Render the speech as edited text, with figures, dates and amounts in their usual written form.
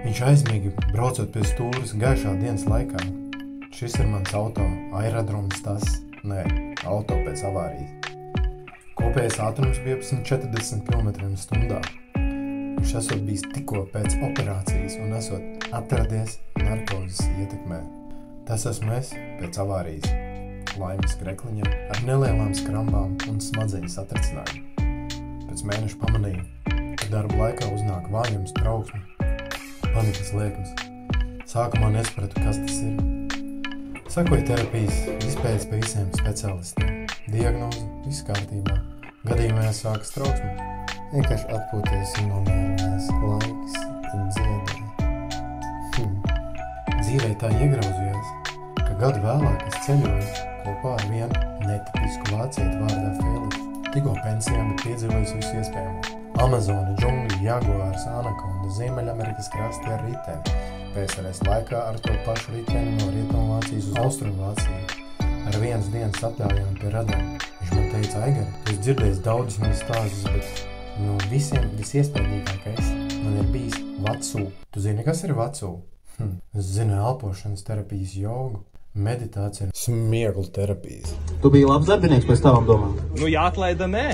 Viņš aizmīgi braucot pie stūres gaišā dienas laikā. Šis ir mans auto, aerodroms tas, auto pēc avārijas. Kopējais ātrums bija 140 km/h. Viņš esot bijis tikko pēc operācijas un esot atradies narkozes ietekmē. Tas esmu es pēc avārijas. Laimes krekliņam ar nelielām skrambām un smadzeņu satricinājumu. Pēc mēneša pamanīju, ka darba laikā uznāk vājums, trauksme, panikas liekums. Sākumā nesapratu, kas tas ir. Sakoju terapijas, izpējas pie visiem speciālistiem. Diagnoze, viss kārtībā. Gadījumā sākas trauksme. Vienkārši atpūties un nomierinājies. Laiks dziedē. Dzīvē tā iegrauzījās, ka gadu vēlāk es ceļoju kopā ar vienu netipisku vācieti vārdā Fēliksu. Tikko pensijā, bet piedzīvojis visu iespējamo. Amazona, džungļi, jaguārs, anakonda, Ziemeļamerikas krasti ar riteni. PSRS laikā ar to pašu riteni no Rietumvācijas uz Austrumvāciju. Ar vienas dienas aptājām pie radiem. Viņš man teica, Aigar, tu esi dzirdējis daudzus manis stāstus, bet no visiem visiespējīgākais man ir bijis Vacu. Tu zini, kas ir Vacu? Es zinu elpošanas terapijas jogu, meditācija, smieklu terapijas. Tu biji labs darbinieks pēc tavām domām? Nu, jāatlaida, nē.